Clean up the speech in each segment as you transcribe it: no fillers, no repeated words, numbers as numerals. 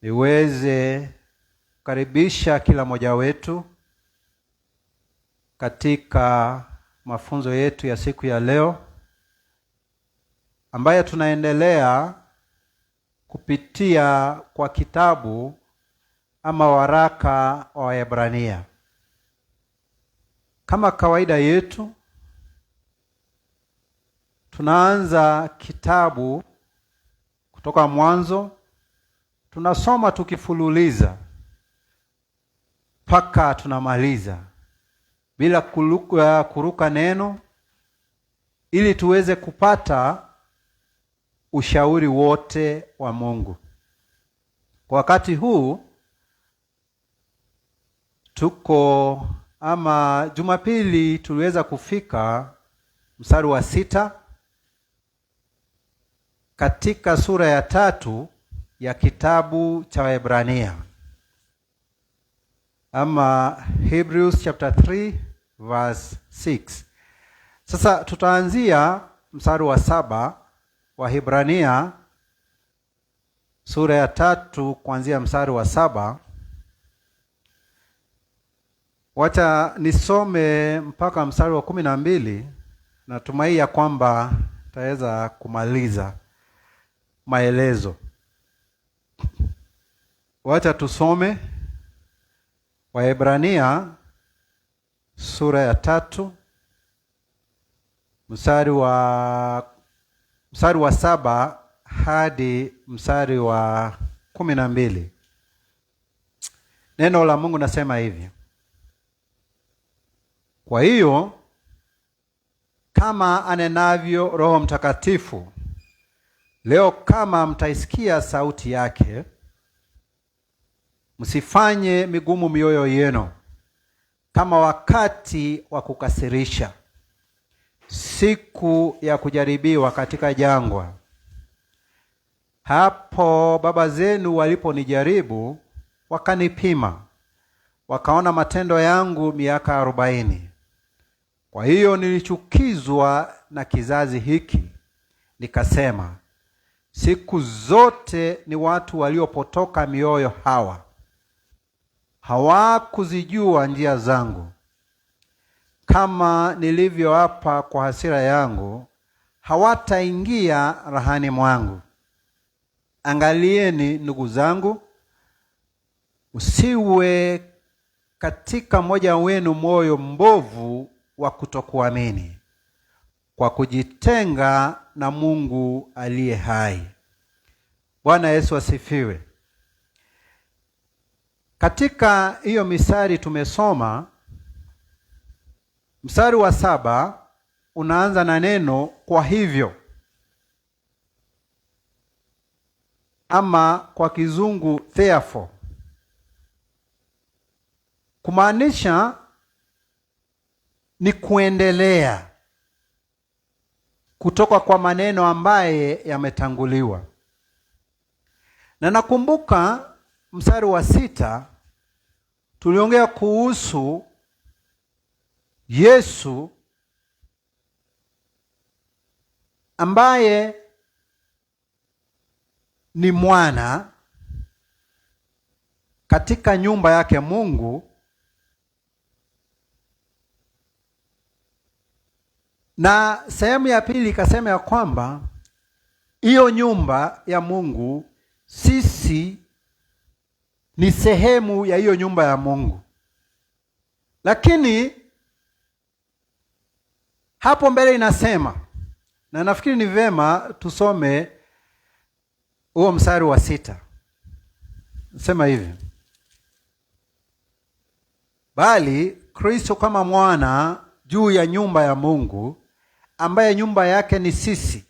niweze kukaribisha kila mmoja wetu katika mafunzo yetu ya siku ya leo ambayo tunaendelea kupitia kwa kitabu ama waraka wa Waebrania. Kama kawaida yetu, tunaanza kitabu kutoka mwanzo, tunasoma tukifululiza mpaka tunamaliza bila kuruka neno, ili tuweze kupata ushauri wote wa Mungu. Kwa wakati huu Jumapili tuliweza kufika mstari wa 6 katika sura ya 3 ya kitabu cha Waebrania, ama Hebrews chapter 3 verse 6. Sasa tutaanzia mstari wa 7 wa Waebrania sura ya 3 kuanzia mstari wa 7. Wacha nisome mpaka mstari wa 12. Natumai ya kwamba taweza kumaliza maelezo. Wacha tusome Waebrania sura ya 3 mstari wa 7 hadi mstari wa 12. Neno la Mungu nasema hivi: kwa hiyo kama anenavyo Roho Mtakatifu, leo kama mtaisikia sauti yake, msifanye migumu mioyo yenu kama wakati wa kukasirisha, siku ya kujaribiwa katika jangwa. Hapo baba zenu waliponijaribu, wakanipima, wakaona matendo yangu miaka 40. Kwa hiyo nilichukizwa na kizazi hiki, nikasema, siku zote ni watu waliopotoka mioyo hawa. Hawakuzijua njia zangu. Kama nilivyoapa kwa hasira yangu, hawataingia rahani mwangu. Angalieni ndugu zangu, usiwe katika mmoja wenu moyo mbovu wa kutokuamini, kwa kujitenga na Mungu aliye hai. Bwana Yesu asifiwe. Katika hiyo misari tumesoma, mstari wa 7 unaanza na neno kwa hivyo, ama kwa kizungu therefore, kumaanisha ni kuendelea kutoka kwa maneno ambaye yametanguliwa. Na nakumbuka mstari wa 6 tuliongea kuhusu Yesu ambaye ni mwana katika nyumba yake Mungu, na sehemu ya pili ikasema ya kwamba hiyo nyumba ya Mungu, sisi ni sehemu ya hiyo nyumba ya Mungu. Lakini hapo mbele inasema, na nafikiri ni vema tusome huo mstari wa 6. Nasema hivi: bali Kristo kama mwana juu ya nyumba ya Mungu, ambaye nyumba yake ni sisi,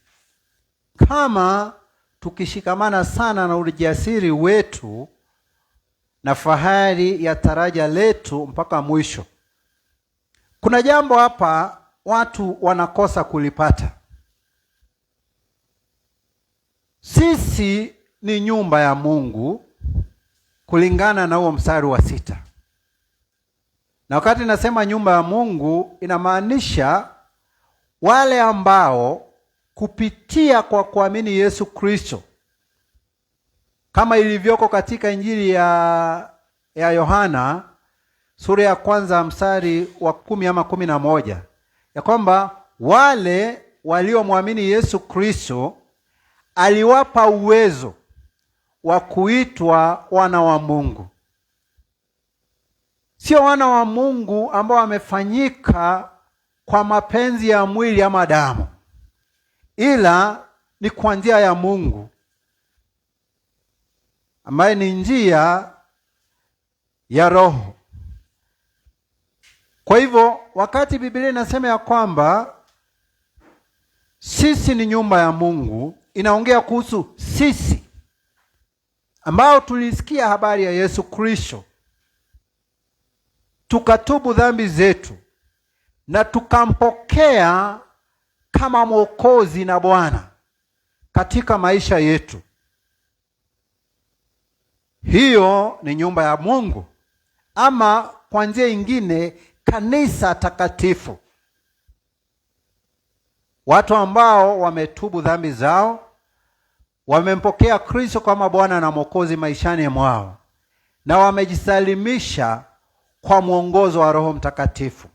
kama tukishikamana sana na ujasiri wetu na fahari ya taraja letu mpaka mwisho. Kuna jambo hapa watu wanakosa kulipata. Sisi ni nyumba ya Mungu kulingana na huo mstari wa 6. Na wakati nasema nyumba ya Mungu, inamaanisha wale ambao kupitia kwa kuamini Yesu Kristo kama ilivyoko katika Injili ya Yohana sura ya kwanza mstari wa 10 ama 11, ya kwamba wale waliomwamini Yesu Kristo aliwapa uwezo wa kuitwa wana wa Mungu. Sio wana wa Mungu ambao wamefanyika kwa mapenzi ya mwili ama damu, ila ni kwa njia ya Mungu ambaye ni njia ya Roho. Kwa hivyo wakati Biblia inasema ya kwamba sisi ni nyumba ya Mungu, inaongea kuhusu sisi ambao tulisikia habari ya Yesu Kristo, tukatubu dhambi zetu na tukampokea kama Mwokozi na Bwana katika maisha yetu. Hiyo ni nyumba ya Mungu, ama kwa njia nyingine kanisa takatifu. Watu ambao wametubu dhambi zao, wamempokea Kristo kama Bwana na Mwokozi maishani mwao, na wamejisalimisha kwa mwongozo wa Roho Mtakatifu.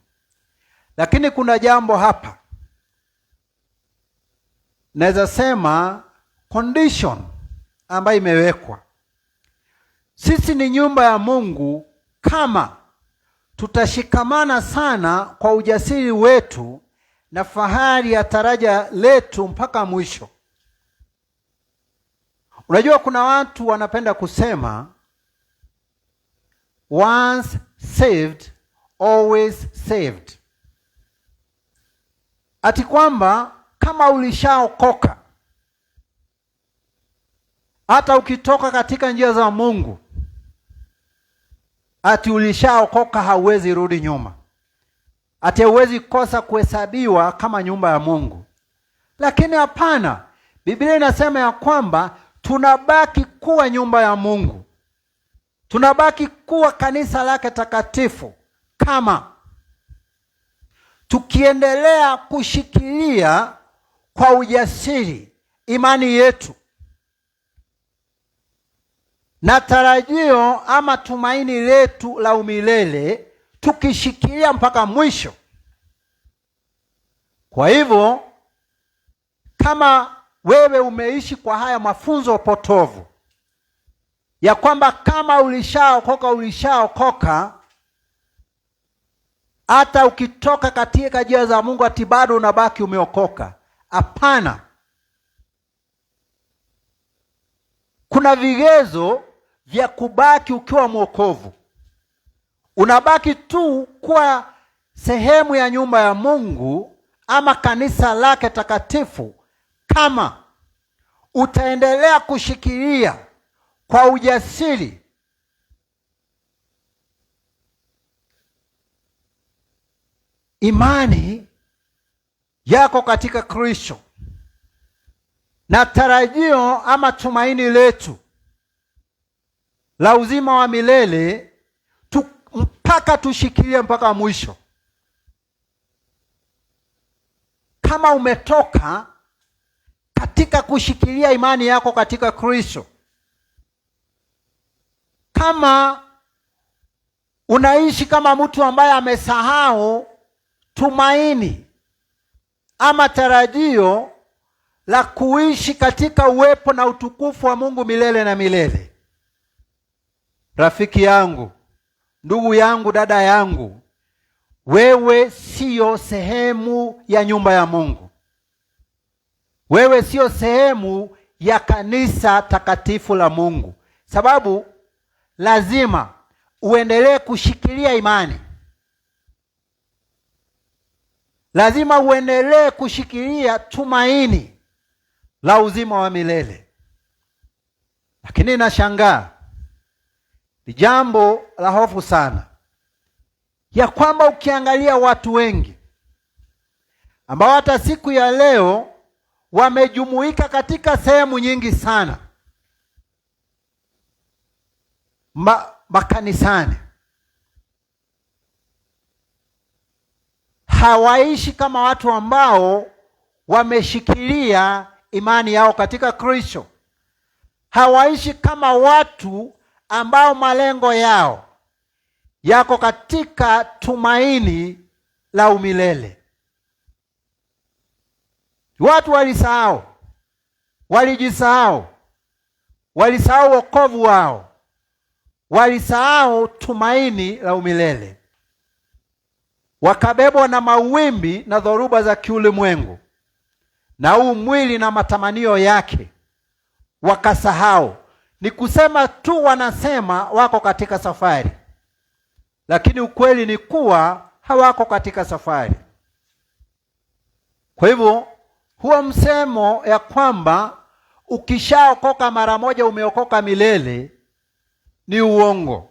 Lakini kuna jambo hapa, naweza sema condition ambayo imewekwa. Sisi ni nyumba ya Mungu kama tutashikamana sana kwa ujasiri wetu na fahari ya taraja letu mpaka mwisho. Unajua kuna watu wanapenda kusema once saved always saved. Ati kwamba kama ulishaokoka, hata ukitoka katika njia za Mungu, ati ulishaokoka, hauwezi rudi nyuma, ati hauwezi kosa kuhesabiwa kama nyumba ya Mungu. Lakini hapana, Biblia inasema ya kwamba tunabaki kuwa nyumba ya Mungu, tunabaki kuwa kanisa lake takatifu kama tukiendelea kushikilia kwa ujasiri imani yetu na tarajio ama tumaini letu la umilele, tukishikilia mpaka mwisho. Kwa hivyo kama wewe umeishi kwa haya mafunzo potovu ya kwamba kama ulishaokoka, hata ukitoka katika njia za Mungu ati bado unabaki umeokoka, hapana. Kuna vigezo vya kubaki ukiwa mwokovu. Unabaki tu kuwa sehemu ya nyumba ya Mungu ama kanisa lake takatifu kama utaendelea kushikilia kwa ujasiri imani yako katika Kristo na tarajio ama tumaini letu la uzima wa milele mpaka tushikilie mpaka mwisho. Kama umetoka katika kushikilia imani yako katika Kristo, kama unaishi kama mtu ambaye amesahau tumaini ama tarajio la kuishi katika uwepo na utukufu wa Mungu milele na milele, rafiki yangu, ndugu yangu, dada yangu, wewe sio sehemu ya nyumba ya Mungu. Wewe sio sehemu ya kanisa takatifu la Mungu. Sababu lazima uendelee kushikilia imani. Lazima uendelee kushikilia tumaini la uzima wa milele. Lakini nashangaa, ni jambo la hofu sana, ya kwamba ukiangalia watu wengi ambao hata siku ya leo wamejumuika katika sehemu nyingi sana makanisani, hawaishi kama watu ambao wameshikilia imani yao katika Kristo. hawaishi kama watu ambao malengo yao yako katika tumaini la umilele. Watu walisahau, walijisahau, walisahau wokovu wao, walisahau tumaini la umilele, wakabebwa na mawimbi na dhoruba za kiulimwengu na huu mwili na matamanio yake, wakasahau. Ni kusema tu wanasema wako katika safari, lakini ukweli ni kuwa hawako katika safari. Kwa hivyo huo msemo ya kwamba ukishaokoka mara moja umeokoka milele ni uongo,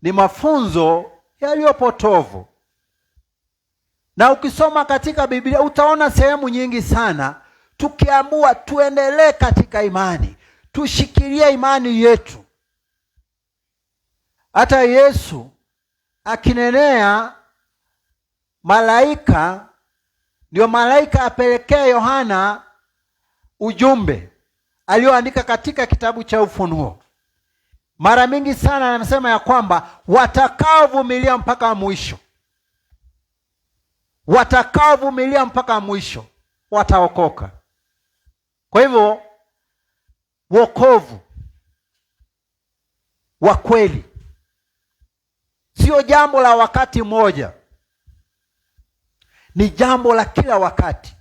ni mafunzo yaliyopotovu. Na ukisoma katika Biblia utaona sehemu nyingi sana tukiambiwa tuendelee katika imani, tushikilie imani yetu. Hata Yesu akinenea malaika, ndio malaika apelekee Yohana ujumbe alioandika katika kitabu cha Ufunuo. Mara mingi sana anasema ya kwamba watakaovumilia mpaka mwisho, watakaovumilia mpaka mwisho wataokoka. Kwa hivyo wokovu wa kweli sio jambo la wakati mmoja, ni jambo la kila wakati.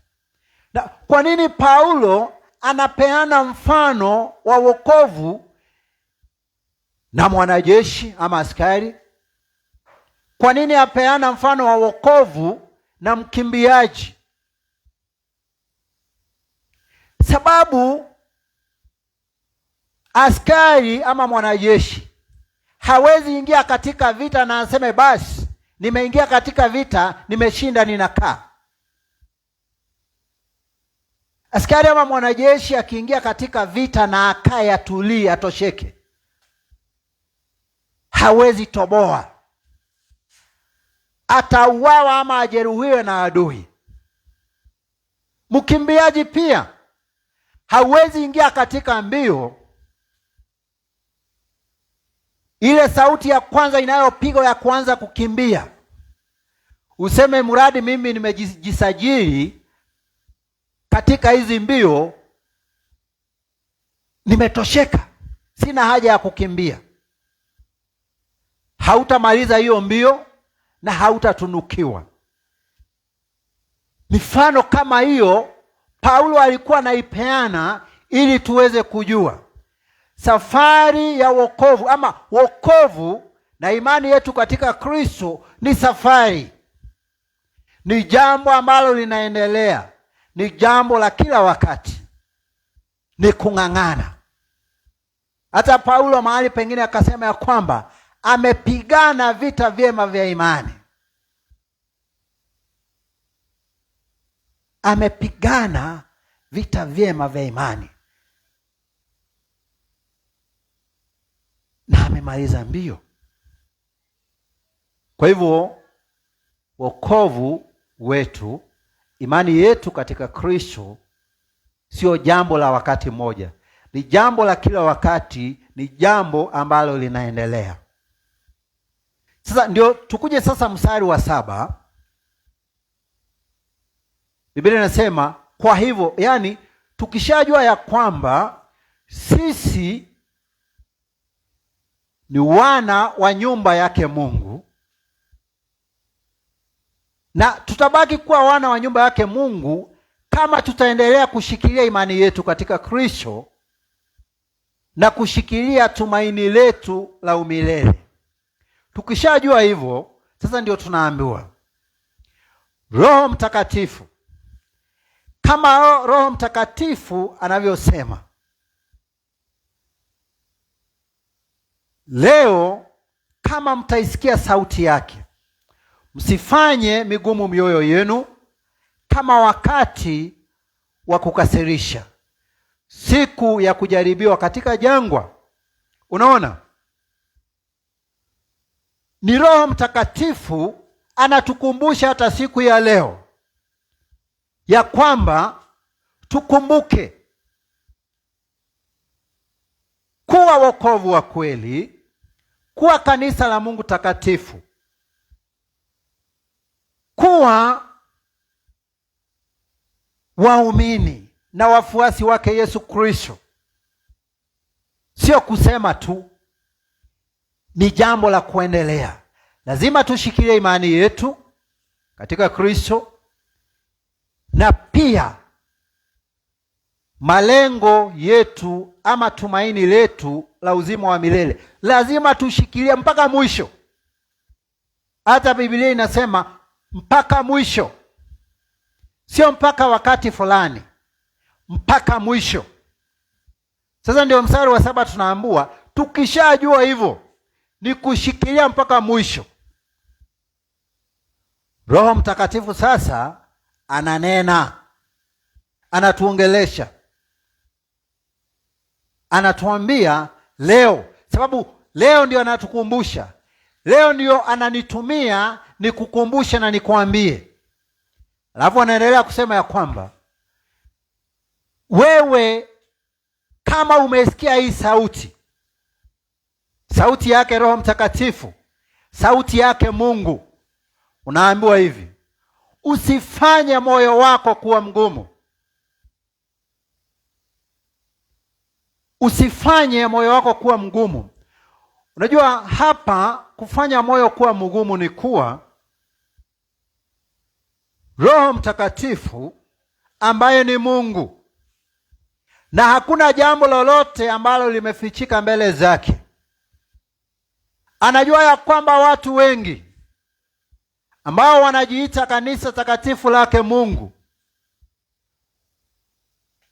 Na kwa nini Paulo anapeana mfano wa wokovu na mwanajeshi ama askari? Kwa nini apeana mfano wa wokovu na mkimbiaji? Sababu askari ama mwanajeshi hawezi ingia katika vita na aseme basi nimeingia katika vita, nimeshinda, ninakaa. Askari ama mwanajeshi akiingia katika vita na akae, atulie, atosheke, hawezi toboa, atauawa ama ajeruhiwe na adui. Mkimbiaji pia hawezi ingia katika mbio, ile sauti ya kwanza inayopigwa ya kuanza kukimbia, useme mradi mimi nimejisajili katika hizi mbio, nimetosheka, sina haja ya kukimbia. Hautamaliza hiyo mbio na hautatunukiwa. Mifano kama hiyo Paulo alikuwa anaipeana ili tuweze kujua safari ya wokovu, ama wokovu na imani yetu katika Kristo ni safari, ni jambo ambalo linaendelea, ni jambo la kila wakati, ni kung'ang'ana. Hata Paulo mahali pengine akasema ya kwamba amepigana vita vyema vya imani. Amepigana vita vyema vya imani na amemaliza mbio. Kwa hivyo wokovu wetu, imani yetu katika Kristo sio jambo la wakati mmoja, ni jambo la kila wakati, ni jambo ambalo linaendelea. Sasa ndio tukuje sasa mstari wa 7. Biblia inasema kwa hivyo, yani tukishajua ya kwamba sisi ni wana wa nyumba yake Mungu, na tutabaki kuwa wana wa nyumba yake Mungu kama tutaendelea kushikilia imani yetu katika Kristo na kushikilia tumaini letu la umilele. Tukishajua hivyo, sasa ndio tunaambiwa Roho Mtakatifu, kama Roho Mtakatifu anavyosema, leo kama mtaisikia sauti yake, msifanye migumu mioyo yenu kama wakati wa kukasirisha, siku ya kujaribiwa katika jangwa. Unaona, ni Roho Mtakatifu anatukumbusha hata siku ya leo ya kwamba tukumbuke kuwa wokovu wa kweli, kuwa kanisa la Mungu takatifu, kuwa waumini na wafuasi wake Yesu Kristo. Sio kusema tu, ni jambo la kuendelea. Lazima tushikilie imani yetu katika Kristo, na pia malengo yetu ama tumaini letu la uzima wa milele lazima tushikilie mpaka mwisho. Hata Biblia inasema mpaka mwisho, sio mpaka wakati fulani, mpaka mwisho. Sasa ndio mstari wa 7 tunaambiwa tukishajua hivyo ni kushikilia mpaka mwisho. Roho Mtakatifu sasa ananena, anatuongelesha, anatuambia leo, sababu leo ndio anatukumbusha. Leo ndio ananitumia nikukumbushe na nikwambie. Alafu anaendelea kusema ya kwamba wewe kama umesikia hii sauti yake Roho Mtakatifu, sauti yake Mungu, unaambiwa hivi: usifanye moyo wako kuwa mgumu. Usifanye moyo wako kuwa mgumu. Unajua hapa kufanya moyo kuwa mgumu ni kuwa Roho Mtakatifu ambaye ni Mungu, na hakuna jambo lolote ambalo limefichika mbele zake. Anajua ya kwamba watu wengi ambao wanajiita kanisa takatifu lake Mungu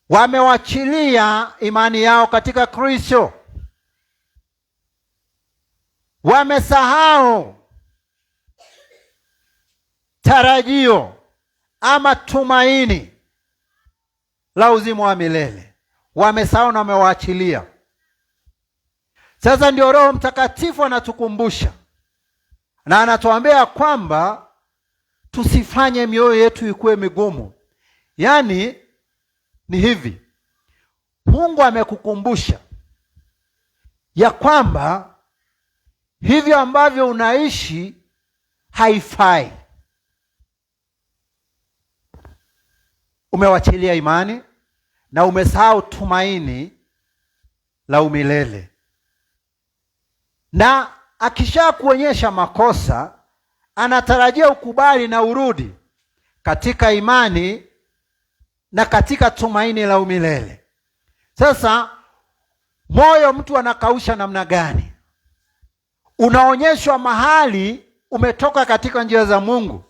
wamewachilia imani yao katika Kristo. Wamesahau tarajio ama tumaini la uzima wa milele. Wamesahau na wamewaachilia. Sasa ndio Roho Mtakatifu anatukumbusha na anatuambia kwamba tusifanye mioyo yetu ikuwe migumu. Yaani ni hivi, Mungu amekukumbusha ya kwamba hivyo ambavyo unaishi haifai. Umewachilia imani na umesahau tumaini la umilele. Na akisha kuonyesha makosa, anatarajia ukubali na urudi katika imani na katika tumaini la umilele. Sasa moyo mtu anakausha namna gani? Unaonyeshwa mahali umetoka katika njia za Mungu,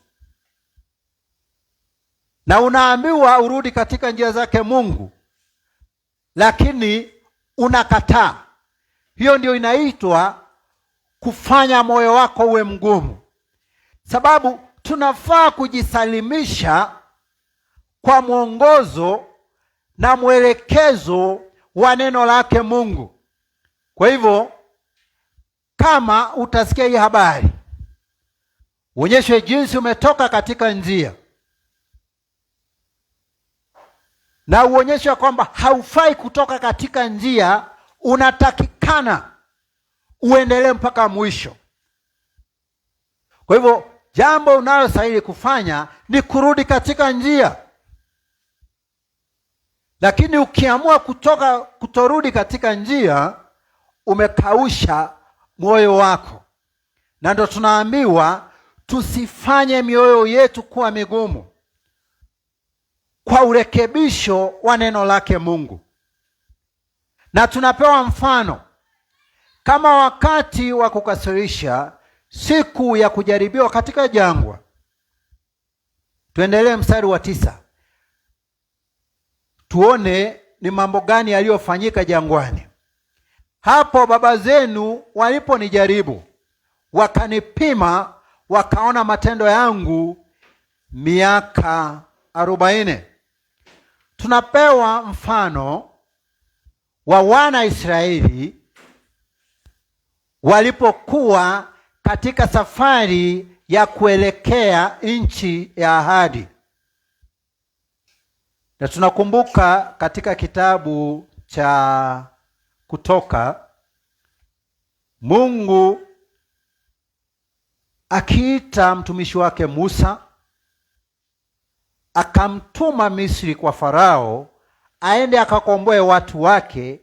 na unaambiwa urudi katika njia zake Mungu, lakini unakataa. Hiyo ndio inaitwa kufanya moyo wako uwe mgumu. Sababu tunafaa kujisalimisha kwa mwongozo na mwelekezo wa neno lake Mungu. Kwa hivyo kama utasikia hii habari, uonyeshwe jinsi umetoka katika njia, na uonyeshwe kwamba haufai kutoka katika njia, unatakikana uendelee mpaka mwisho. Kwa hivyo jambo unalostahili kufanya ni kurudi katika njia. Lakini ukiamua kutorudi katika njia, umekausha moyo wako. Na ndo tunaambiwa tusifanye mioyo yetu kuwa migumu kwa urekebisho wa neno lake Mungu. Na tunapewa mfano kama wakati wa kukasirisha, siku ya kujaribiwa katika jangwa. Tuendelee mstari wa 9. Tuone ni mambo gani yaliyofanyika jangwani. Hapo baba zenu waliponijaribu, wakanipima, wakaona matendo yangu miaka 40. Tunapewa mfano wa wana Israeli walipokuwa katika safari ya kuelekea nchi ya ahadi. Na tunakumbuka katika kitabu cha Kutoka Mungu akiita mtumishi wake Musa, akamtuma Misri kwa Farao aende akakomboe watu wake,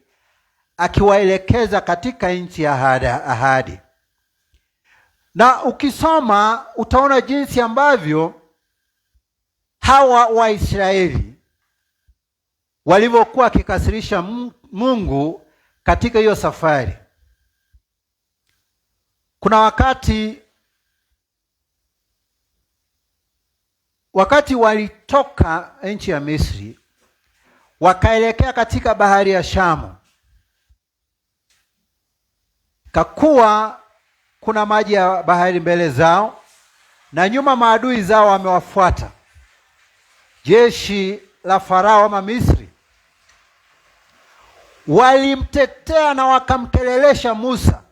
akiwaelekeza katika nchi ya ahadi. Na ukisoma utaona jinsi ambavyo hawa Waisraeli walivyokuwa wakikasirisha Mungu katika hiyo safari. Kuna wakati walitoka nchi ya Misri wakaelekea katika bahari ya Shamu, kakuwa kuna maji ya bahari mbele zao na nyuma maadui zao wamewafuata, jeshi la Farao ama Misri. Walimtetea na wakamkelelesha Musa,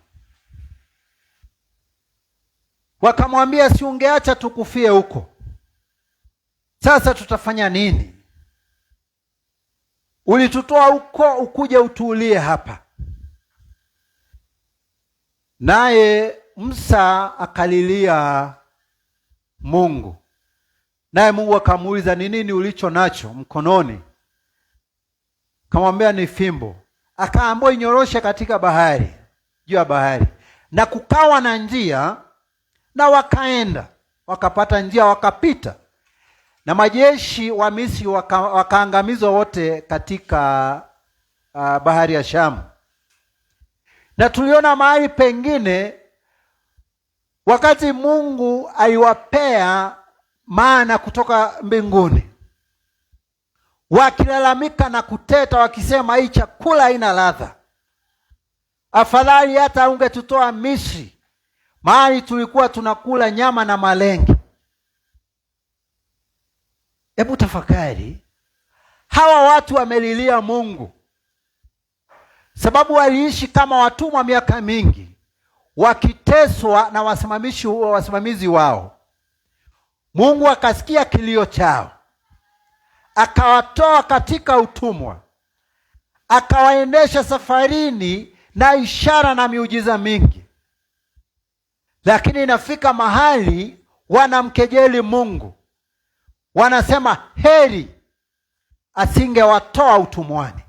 wakamwambia, si ungeacha tukufie huko? Sasa tutafanya nini? Ulitutoa huko ukuje utuulie hapa. Naye Musa akalilia Mungu, naye Mungu akamuuliza, ni nini ulicho nacho mkononi? Kamwambia, ni fimbo. Akaambiwa inyoroshe katika bahari, juu ya bahari, na kukawa na njia, na wakaenda wakapata njia, wakapita, na majeshi wa Misri wakaangamizwa wote katika bahari ya Shamu. Na tuliona mahali pengine wakati Mungu aliwapea mana kutoka mbinguni, wakilalamika na kuteta wakisema, hii chakula haina ladha, afadhali hata ungetutoa Misri, mahali tulikuwa tunakula nyama na malenge. Hebu tafakari, hawa watu wamelilia Mungu sababu waliishi kama watumwa miaka mingi, wakiteswa na wasimamizi wao. Mungu akasikia kilio chao, akawatoa katika utumwa, akawaendesha safarini na ishara na miujiza mingi. Lakini inafika mahali wanamkejeli Mungu, wanasema heri asingewatoa utumwani.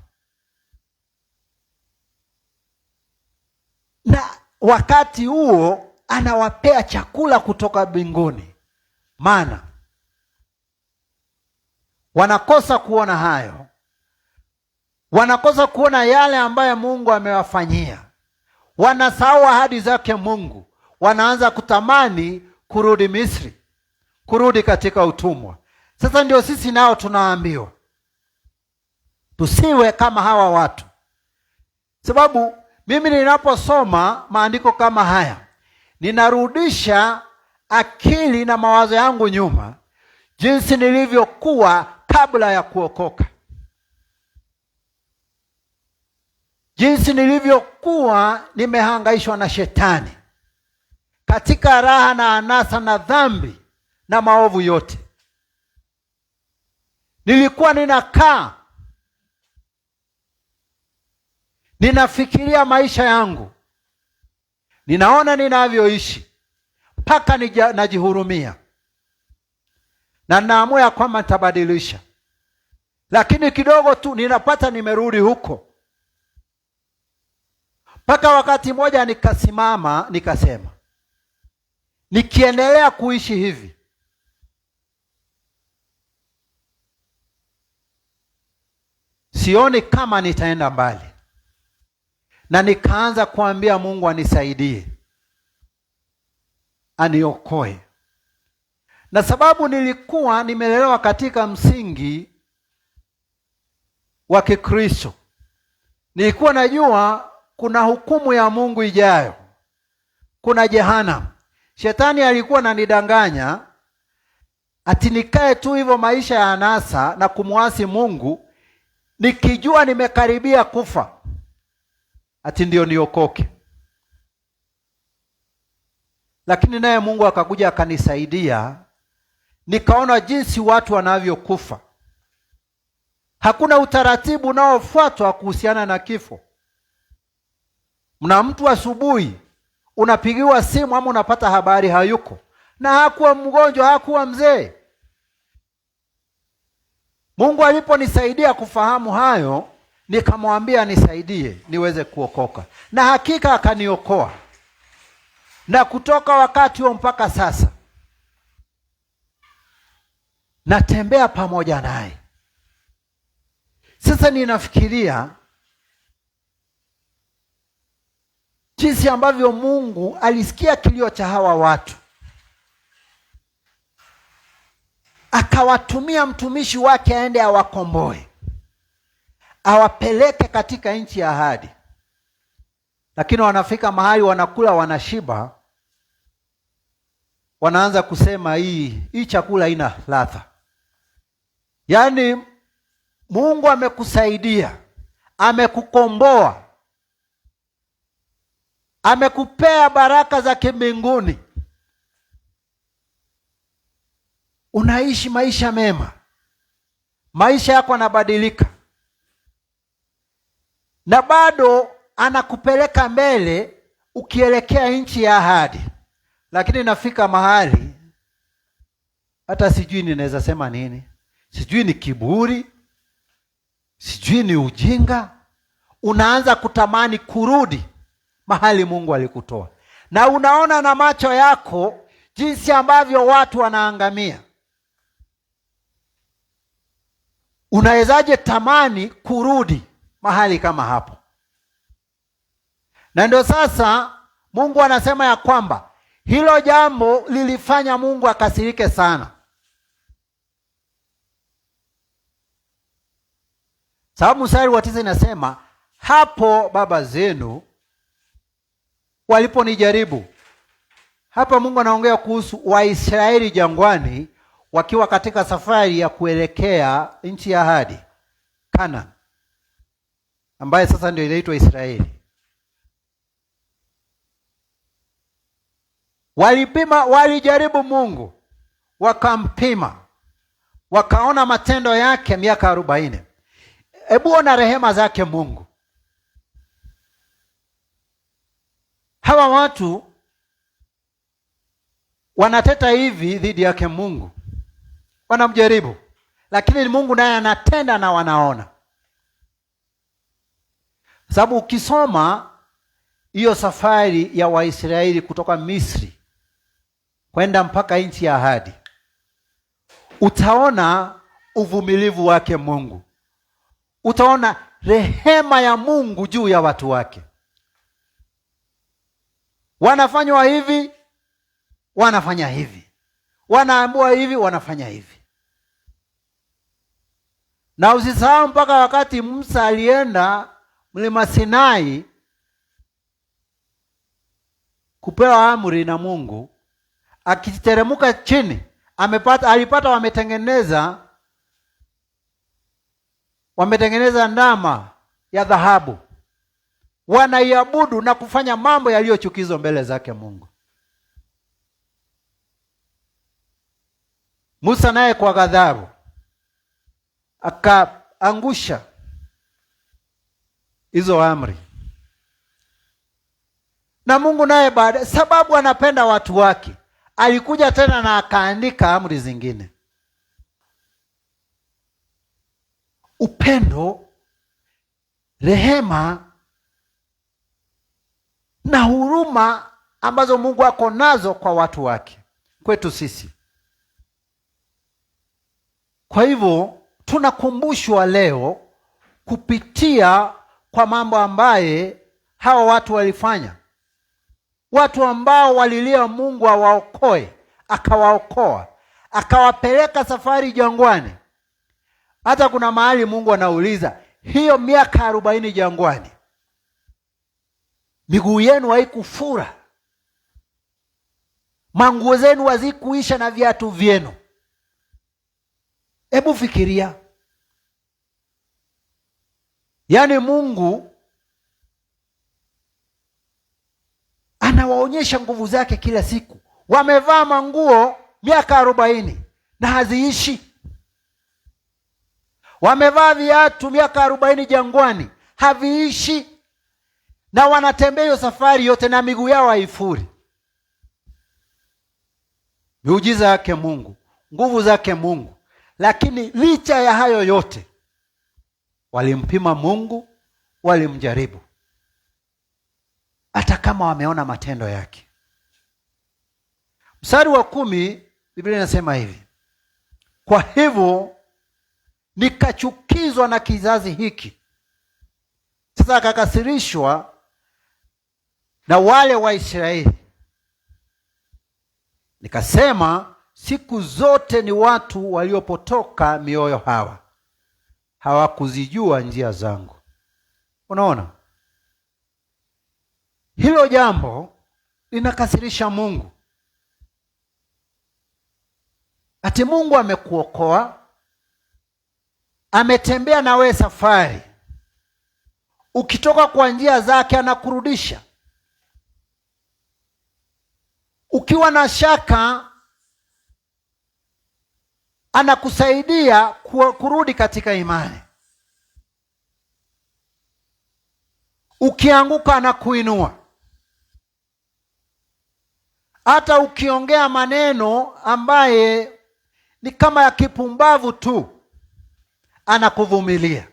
Na wakati huo anawapea chakula kutoka mbinguni, mana. Wanakosa kuona hayo, wanakosa kuona yale ambayo Mungu amewafanyia. Wanasahau ahadi zake Mungu, wanaanza kutamani kurudi Misri, kurudi katika utumwa. Sasa ndio sisi nao tunaambiwa tusiwe kama hawa watu, sababu mimi ninaposoma maandiko kama haya ninarudisha akili na mawazo yangu nyuma, jinsi nilivyokuwa kabla ya kuokoka, jinsi nilivyokuwa nimehangaishwa na shetani katika raha na anasa na dhambi na maovu yote. Nilikuwa ninakaa ninafikiria maisha yangu, ninaona ninavyoishi, mpaka najihurumia na naamua ya kwamba nitabadilisha. Lakini kidogo tu ninapata nimerudi huko, mpaka wakati mmoja nikasimama nikasema, nikiendelea kuishi hivi sioni kama nitaenda mbali. Na nikaanza kuambia Mungu anisaidie, aniokoe. Na sababu nilikuwa nimelelewa katika msingi wa Kikristo, nilikuwa najua kuna hukumu ya Mungu ijayo, kuna jehanamu. Shetani alikuwa ananidanganya ati nikae tu hivyo maisha ya anasa na kumwasi Mungu, nikijua nimekaribia kufa, ati ndio niokoke. Lakini naye Mungu akakuja akanisaidia, nikaona jinsi watu wanavyokufa. Hakuna utaratibu unaofuatwa kuhusiana na kifo. Mna mtu asubuhi unapigiwa simu ama unapata habari hayuko, na hakuwa mgonjwa, hakuwa mzee. Mungu aliponisaidia kufahamu hayo, nikamwambia nisaidie niweze kuokoka, na hakika akaniokoa. Na kutoka wakati huo mpaka sasa natembea pamoja naye. Sasa ninafikiria jinsi ambavyo Mungu alisikia kilio cha hawa watu, akawatumia mtumishi wake aende awakomboe, awapeleke katika nchi ya ahadi. Lakini wanafika mahali wanakula, wanashiba, wanaanza kusema hii chakula haina ladha. Yaani Mungu amekusaidia, amekukomboa, amekupea baraka za kimbinguni, unaishi maisha mema, maisha yako yanabadilika, na bado anakupeleka mbele ukielekea nchi ya ahadi. Lakini nafika mahali hata sijui ninaweza sema nini. Sijui ni kiburi, sijui ni ujinga. Unaanza kutamani kurudi mahali Mungu alikutoa, na unaona na macho yako jinsi ambavyo watu wanaangamia. Unawezaje tamani kurudi mahali kama hapo? Na ndio sasa Mungu anasema ya kwamba hilo jambo lilifanya Mungu akasirike sana. Sababu mstari wa 9 inasema, hapo baba zenu waliponijaribu. Hapa Mungu anaongea kuhusu Waisraeli jangwani wakiwa katika safari ya kuelekea nchi ya ahadi, Kanaan, ambaye sasa ndio inaitwa Israeli. Walijaribu Mungu, wakampima, wakaona matendo yake miaka 40. Hebu ona rehema zake Mungu. Hawa watu wanateta hivi dhidi yake Mungu, wanamjaribu, lakini Mungu naye anatenda na wanaona. Sababu ukisoma hiyo safari ya Waisraeli kutoka Misri kwenda mpaka nchi ya ahadi, utaona uvumilivu wake Mungu, utaona rehema ya Mungu juu ya watu wake. Wanafanywa hivi, wanafanya hivi, wanaambiwa hivi, wanafanya hivi. Na usisahau mpaka wakati Musa alienda mlima Sinai kupewa amri na Mungu, akiteremka chini alipata wametengeneza ndama ya dhahabu, wanaiabudu na kufanya mambo yaliyochukizwa mbele zake Mungu. Musa naye kwa ghadhabu akaangusha hizo amri, na Mungu naye baada, sababu anapenda watu wake, alikuja tena na akaandika amri zingine. Upendo, rehema na huruma ambazo Mungu ako nazo kwa watu wake, kwetu sisi. Kwa hivyo tunakumbushwa leo kupitia kwa mambo ambaye hawa watu walifanya. Watu ambao walilia Mungu awaokoe, akawaokoa, akawapeleka safari jangwani. Hata kuna mahali Mungu anauliza, hiyo miaka 40 jangwani, miguu yenu haikufura, manguo zenu hazikuisha na viatu vyenu? Hebu fikiria. Yaani Mungu anawaonyesha nguvu zake kila siku. Wamevaa manguo miaka 40 na haziishi. Wamevaa viatu miaka 40 jangwani, haviishi. na wanatembea hiyo safari yote na miguu yao haifuri. Miujiza yake Mungu, nguvu zake Mungu. Lakini licha ya hayo yote, walimpima Mungu, walimjaribu, hata kama wameona matendo yake. Mstari wa 10, Biblia inasema hivi: kwa hivyo nikachukizwa na kizazi hiki. Sasa akakasirishwa na wale wa Israeli, nikasema siku zote ni watu waliopotoka mioyo hawa, hawakuzijua njia zangu. Unaona, hilo jambo linakasirisha Mungu. Ati Mungu amekuokoa, ametembea na wewe safari, ukitoka kwa njia zake anakurudisha. Ukiwa na shaka anakusaidia kurudi katika imani. Ukianguka anakuinua. Hata ukiongea maneno ambaye ni kama ya kipumbavu tu, anakuvumilia.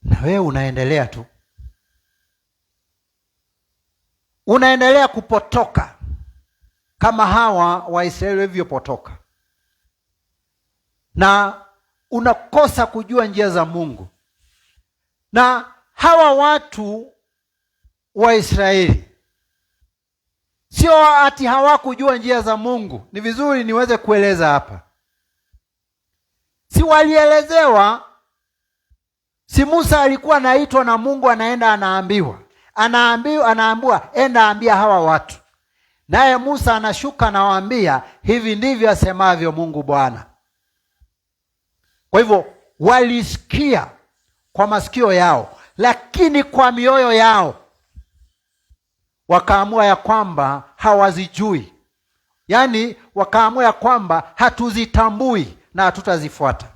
Na wewe unaendelea tu, unaendelea kupotoka kama hawa Waisraeli walivyopotoka, na unakosa kujua njia za Mungu. Na hawa watu wa Israeli sio ati hawakujua njia za Mungu. Ni vizuri niweze kueleza hapa. Si walielezewa? Si Musa alikuwa anaitwa na Mungu, anaenda anaambiwa enda ambia hawa watu. Naye Musa anashuka anawaambia, hivi ndivyo asemavyo Mungu Bwana. Kwa hivyo walisikia kwa masikio yao, lakini kwa mioyo yao wakaamua ya kwamba hawazijui. Yaani wakaamua ya kwamba hatuzitambui na hatutazifuata.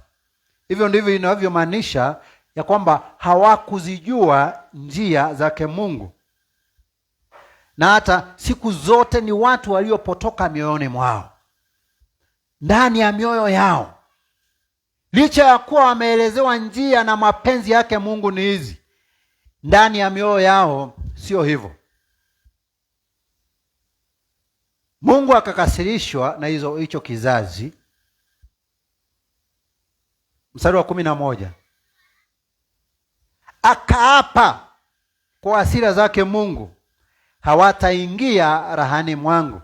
Hivyo ndivyo inavyomaanisha ya kwamba hawakuzijua njia zake Mungu. Na hata siku zote ni watu waliopotoka mioyoni mwao, ndani ya mioyo yao. Licha ya kuwa wameelezewa njia na mapenzi yake Mungu ni hizi, ndani ya mioyo yao sio hivyo. Mungu akakasirishwa na hicho kizazi. Mstari wa 11, akaapa kwa hasira zake Mungu, hawataingia rahani mwangu.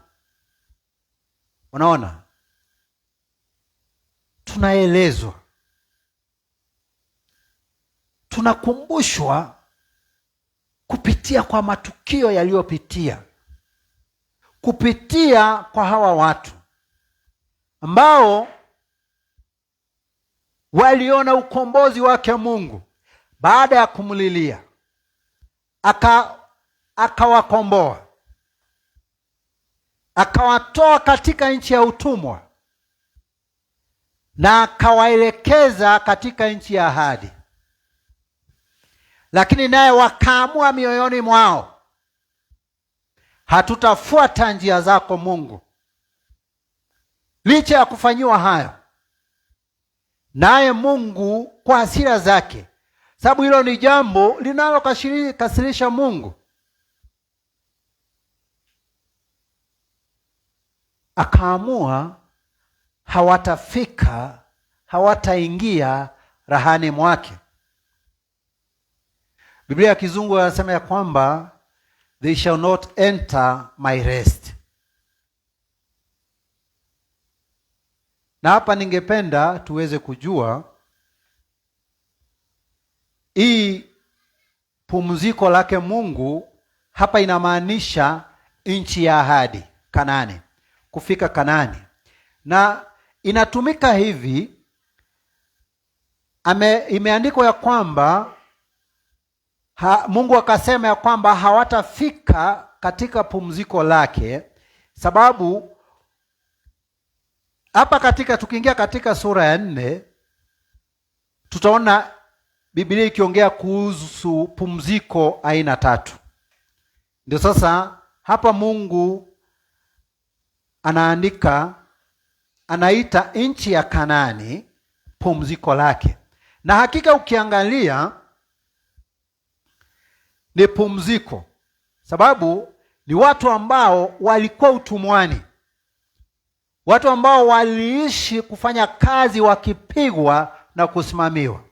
Unaona, tunaelezwa, tunakumbushwa kupitia kwa matukio yaliyopitia, kupitia kwa hawa watu ambao waliona ukombozi wake Mungu. Baada ya kumlilia, akawakomboa, akawatoa katika nchi ya utumwa na akawaelekeza katika nchi ya ahadi. Lakini naye wakaamua mioyoni mwao, hatutafuata njia zako Mungu. Licha ya kufanyiwa hayo, naye Mungu kwa hasira zake, sababu hilo ni jambo linalokasirisha Mungu, akaamua hawataingia rahani mwake. Biblia ya Kizungu anasema ya kwamba they shall not enter my rest. Na hapa ningependa tuweze kujua hii pumziko lake Mungu hapa inamaanisha nchi ya ahadi, Kanaani, kufika Kanaani. Na inatumika hivi, imeandikwa ya kwamba Mungu akasema ya kwamba hawatafika katika pumziko lake, sababu hapa tukiingia katika sura ya 4 tutaona Biblia ikiongea kuhusu pumziko aina 3. Ndio sasa hapa Mungu anaita nchi ya Kanaani pumziko lake. Na hakika ukiangalia ni pumziko, sababu ni watu ambao walikuwa utumwani, watu ambao waliishi kufanya kazi wakipigwa na kusimamiwa.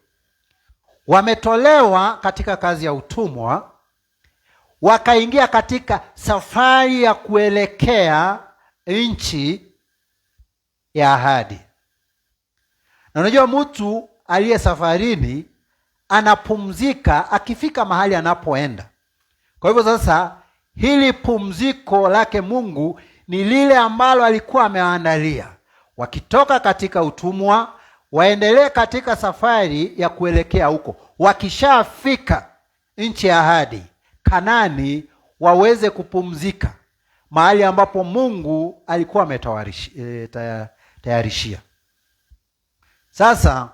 Wametolewa katika kazi ya utumwa, wakaingia katika safari ya kuelekea nchi ya ahadi. Na unajua mtu aliye safarini anapumzika akifika mahali anapoenda. Kwa hivyo sasa hili pumziko lake Mungu ni lile ambalo alikuwa ameandalia. Wakitoka katika utumwa, waendelee katika safari ya kuelekea huko. Wakishafika nchi ya ahadi, Kanaani, waweze kupumzika mahali ambapo Mungu alikuwa ametayarishia. Sasa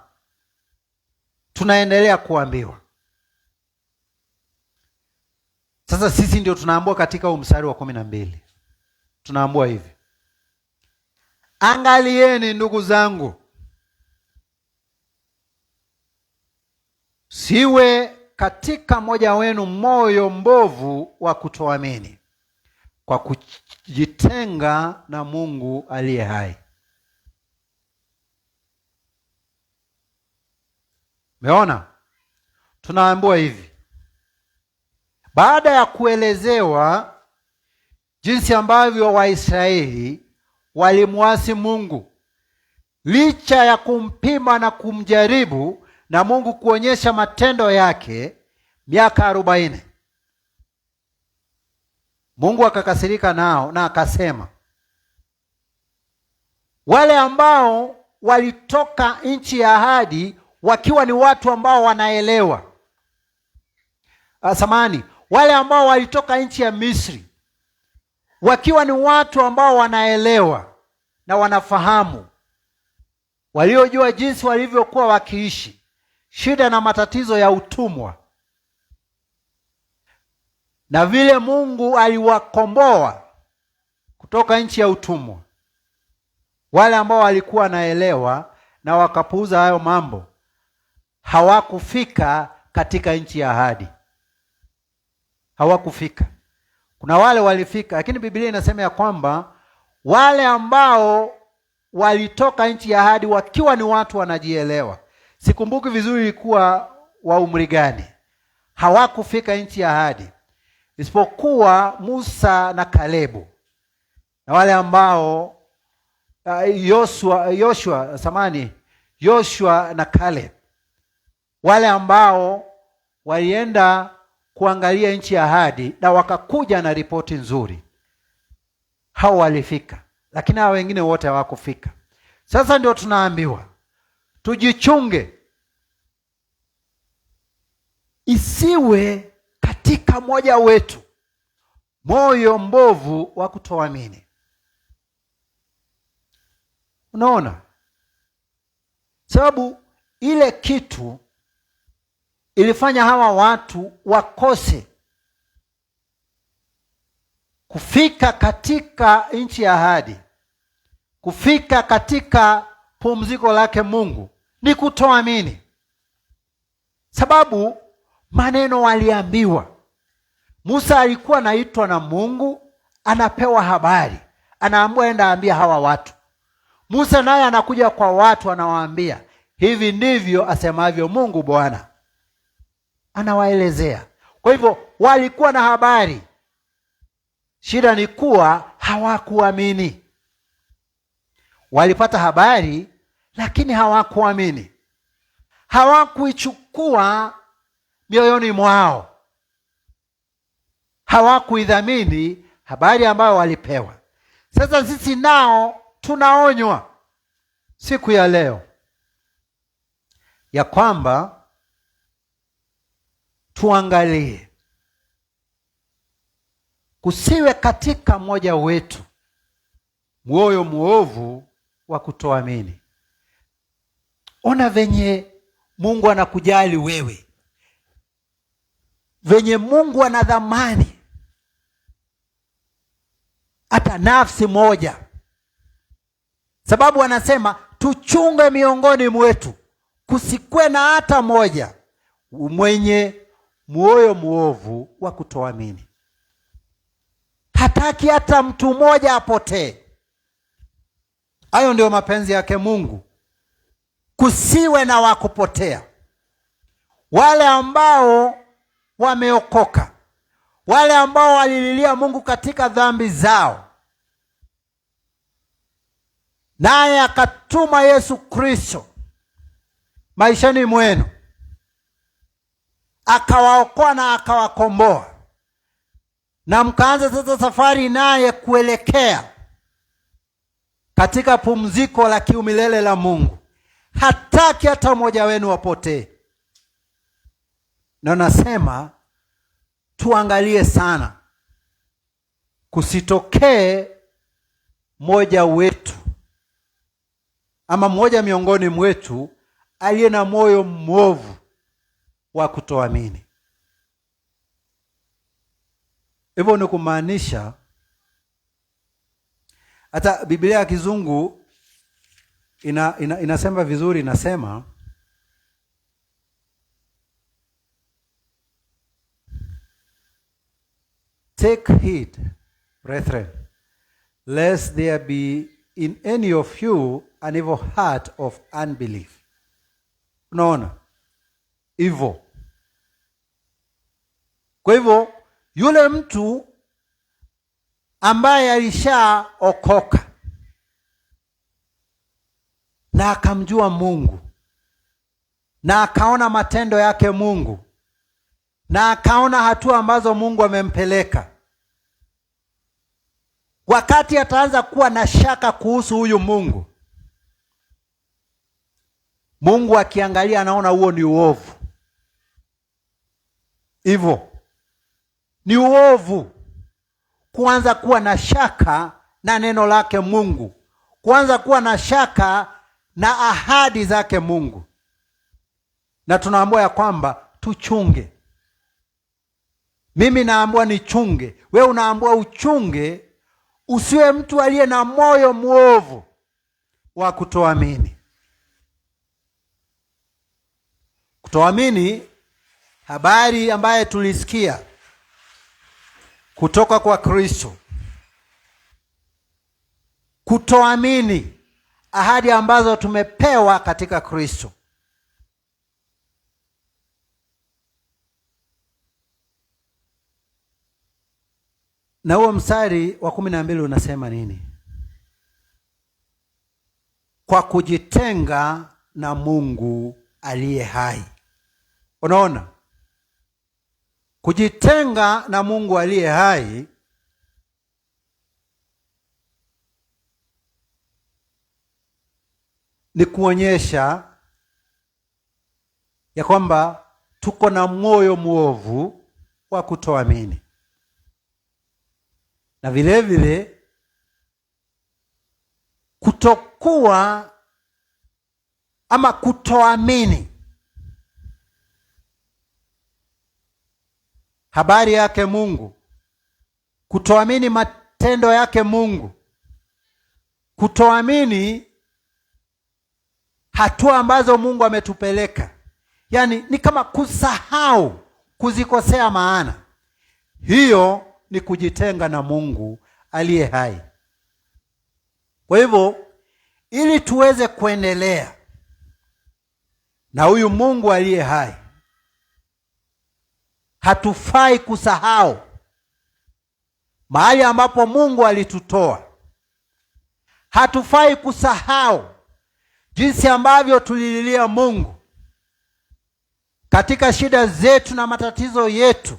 tunaendelea kuambiwa. Sasa sisi ndio tunaambiwa katika mstari wa 12. Tunaambiwa hivi: angalieni ndugu zangu, siwe katika mmoja wenu moyo mbovu wa kutoamini, kwa kujitenga na Mungu aliye hai. Meona? Tunaambiwa hivi, baada ya kuelezewa jinsi ambavyo Waisraeli walimuasi Mungu, licha ya kumpima na kumjaribu na Mungu kuonyesha matendo yake miaka 40. Mungu akakasirika nao na akasema, wale ambao walitoka nchi ya ahadi wakiwa ni watu ambao wanaelewa. Wale ambao walitoka nchi ya Misri wakiwa ni watu ambao wanaelewa na wanafahamu, waliojua jinsi walivyokuwa wakiishi shida na matatizo ya utumwa, na vile Mungu aliwakomboa kutoka nchi ya utumwa. Wale ambao walikuwa wanaelewa na wakapuuza hayo mambo, hawakufika katika nchi ya ahadi. Hawakufika. Kuna wale walifika, lakini Biblia inasema ya kwamba wale ambao walitoka nchi ya ahadi wakiwa ni watu wanajielewa, sikumbuki vizuri ilikuwa wa umri gani, hawakufika nchi ya ahadi, isipokuwa Musa na Kalebu, na wale ambao Yoshua na Caleb, wale ambao walienda kuangalia nchi ya ahadi na wakakuja na ripoti nzuri. Hao walifika, lakini hao wengine wote hawakufika. Sasa ndio tunaambiwa tujichunge, isiwe katika mmoja wetu moyo mbovu wa kutoamini. Unaona? Sababu ile kitu ilifanya hawa watu wakose kufika katika nchi ya ahadi, kufika katika pumziko lake Mungu, ni kutoamini. Sababu maneno waliambiwa. Musa alikuwa anaitwa na Mungu, anapewa habari, anaambiwa enda ambia hawa watu. Musa naye anakuja kwa watu, anawaambia hivi ndivyo asemavyo Mungu Bwana. Anawaelezea. Kwa hivyo walikuwa na habari. Shida ni kuwa hawakuamini. Walipata habari lakini hawakuamini. Hawakuichukua mioyoni mwao. Hawakuidhamini habari ambayo walipewa. Sasa sisi nao tunaonywa siku ya leo ya kwamba tuangalie kusiwe katika mmoja wetu moyo muovu wa kutoamini. Ona venye Mungu anakujali wewe, venye Mungu anadhamani hata nafsi moja. Sababu anasema tuchunge miongoni mwetu kusikwe na hata moja mwenye moyo muovu wa kutoamini. Hataki hata mtu mmoja apotee. Hayo ndio mapenzi yake Mungu, kusiwe na wakupotea. Wale ambao wameokoka, wale ambao walililia Mungu katika dhambi zao, naye akatuma Yesu Kristo maishani mwenu, akawaokoa na akawakomboa, na mkaanza sasa safari naye kuelekea katika pumziko la kiumilele la Mungu. Hataki hata mmoja wenu wapotee. Na nasema tuangalie sana kusitokee mmoja wetu ama mmoja miongoni mwetu aliye na moyo mwovu wa kutoamini. Hivyo ni kumaanisha hata Biblia ya Kizungu inasema vizuri, inasema take heed, brethren, lest there be in any of you an evil heart of unbelief. Unaona hivyo? Kwa hivyo yule mtu ambaye alishaokoka na akamjua Mungu na akaona matendo yake Mungu na akaona hatua ambazo Mungu amempeleka, wakati ataanza kuwa na shaka kuhusu huyu Mungu, Mungu akiangalia anaona huo ni uovu. Hivyo ni uovu kuanza kuwa na shaka na neno lake Mungu, kuanza kuwa na shaka na ahadi zake Mungu. Na tunaambiwa ya kwamba tuchunge. Mimi naambiwa nichunge, wewe unaambiwa uchunge, usiwe mtu aliye na moyo mwovu wa kutoamini. Kutoamini, habari ambaye tulisikia kutoka kwa Kristo. Kutoamini ahadi ambazo tumepewa katika Kristo. Na huo mstari wa 12 unasema nini? Kwa kujitenga na Mungu aliye hai. Unaona? Kujitenga na Mungu aliye hai ni kuonyesha ya kwamba tuko na moyo mwovu wa kutoamini. Na vile vile kutokuwa ama kutoamini habari yake Mungu, kutoamini matendo yake Mungu, kutoamini hatua ambazo Mungu ametupeleka. Yaani ni kama kusahau, kuzikosea maana. Hiyo ni kujitenga na Mungu aliye hai. Kwa hivyo ili tuweze kuendelea na huyu Mungu aliye hai, hatufai kusahau mahali ambapo Mungu alitutoa. Hatufai kusahau jinsi ambavyo tulililia Mungu katika shida zetu na matatizo yetu,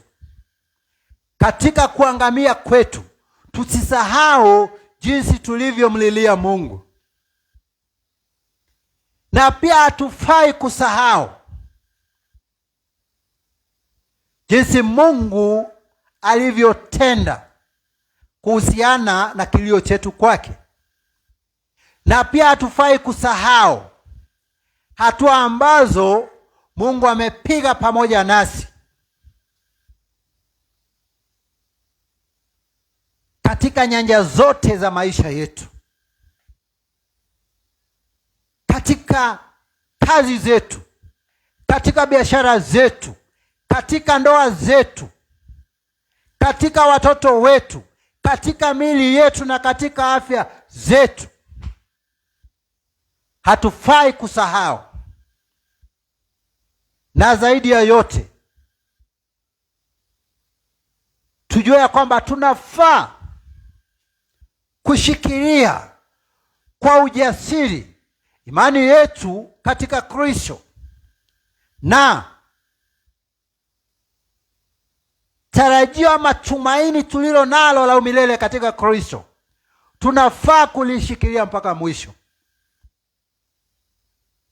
katika kuangamia kwetu. Tusisahau jinsi tulivyomlilia Mungu. Na pia hatufai kusahau jinsi Mungu alivyotenda kuhusiana na kilio chetu kwake. Na pia hatufai kusahau hatua ambazo Mungu amepiga pamoja nasi katika nyanja zote za maisha yetu, katika kazi zetu, katika biashara zetu, katika ndoa zetu, katika watoto wetu, katika miili yetu na katika afya zetu. Hatufai kusahau, na zaidi ya yote tujue ya kwamba tunafaa kushikilia kwa ujasiri imani yetu katika Kristo na tarajio ama tumaini tulilo nalo la umilele katika Kristo. Tunafaa kulishikilia mpaka mwisho.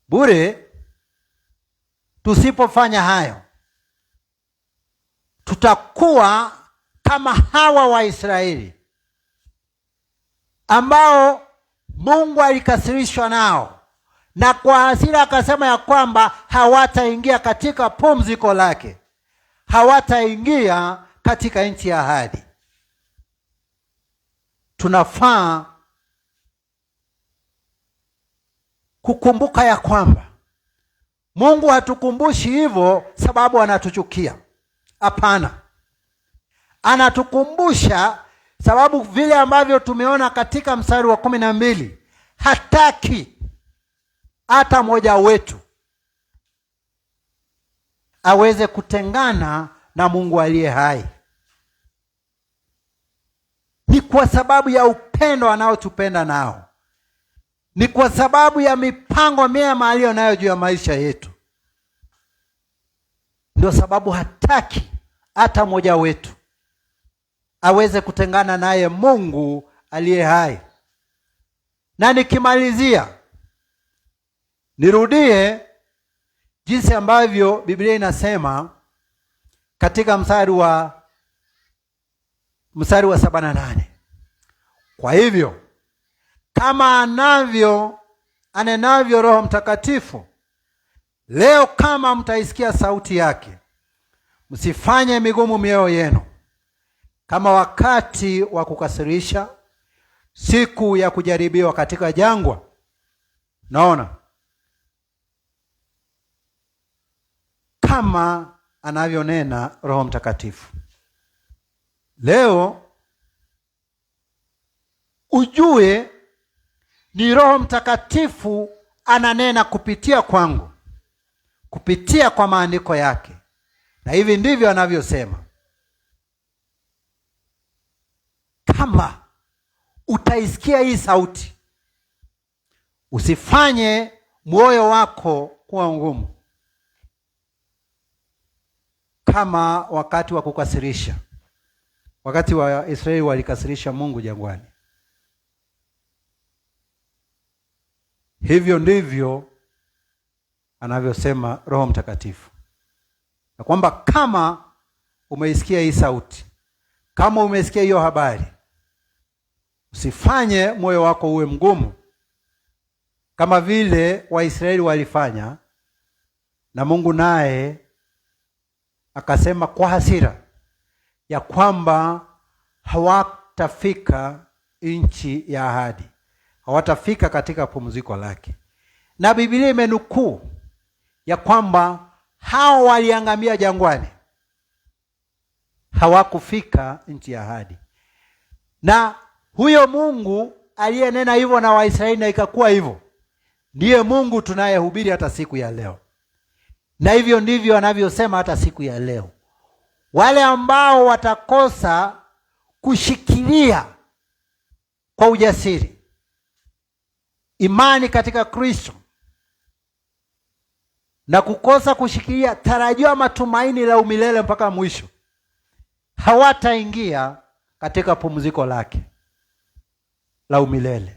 Bure tusipofanya hayo, tutakuwa kama hawa Waisraeli ambao Mungu alikasirishwa nao, na kwa hasira akasema ya kwamba hawataingia katika pumziko lake, hawataingia katika nchi ya ahadi. Tunafaa kukumbuka ya kwamba Mungu hatukumbushi hivyo sababu anatuchukia. Hapana. Anatukumbusha sababu vile ambavyo tumeona katika mstari wa 12, hataki hata mmoja wetu aweze kutengana na Mungu aliye hai. Ni kwa sababu ya upendo anaotupenda nao. Ni kwa sababu ya mipango mema aliyo nayo juu ya maisha yetu. Ndio sababu hataki hata mmoja wetu aweze kutengana naye Mungu aliye hai. Na nikimalizia, nirudie jinsi ambavyo Biblia inasema katika mstari wa 78. Kwa hivyo kama anenavyo Roho Mtakatifu, leo kama mtaisikia sauti yake, msifanye migumu mioyo yenu kama wakati wa kukasirisha, siku ya kujaribiwa katika jangwa. Naona kama anavyonena Roho Mtakatifu. Leo ujue ni Roho Mtakatifu ananena kupitia kwangu, kupitia kwa maandiko yake. Na hivi ndivyo anavyosema: kama utaisikia hii sauti, usifanye moyo wako kuwa ngumu kama wakati wa kukasirisha. Wakati wa Israeli walikasirisha Mungu jangwani. Hivyo ndivyo anavyosema Roho Mtakatifu, na kwamba kama umeisikia hii sauti, kama umesikia hiyo habari, usifanye moyo wako uwe mgumu kama vile Waisraeli walifanya, na Mungu naye akasema kwa hasira ya kwamba hawatafika nchi ya ahadi, hawatafika katika pumziko lake. Na Biblia imenukuu ya kwamba hao waliangamia jangwani, hawakufika nchi ya ahadi. Na huyo Mungu aliyenena hivyo na Waisraeli na ikakuwa hivyo, ndiye Mungu tunayehubiri hata siku ya leo. Na hivyo ndivyo anavyosema hata siku ya leo. Wale ambao watakosa kushikilia kwa ujasiri imani katika Kristo na kukosa kushikilia tarajio matumaini la umilele mpaka mwisho, hawataingia katika pumziko lake la umilele.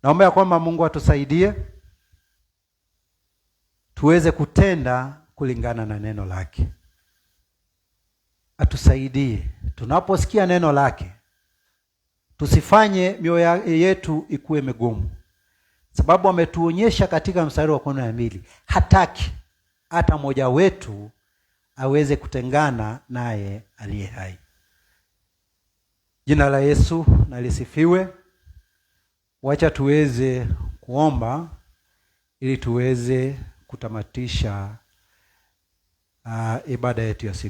Naomba ya kwamba Mungu atusaidie tuweze kutenda kulingana na neno lake. Atusaidie tunaposikia neno lake, tusifanye mioyo yetu ikuwe migumu, sababu ametuonyesha katika mstari wa 12 hataki hata mmoja wetu aweze kutengana naye aliye hai. Jina la Yesu na lisifiwe. Wacha tuweze kuomba ili tuweze kutamatisha ibada yetu ya siku.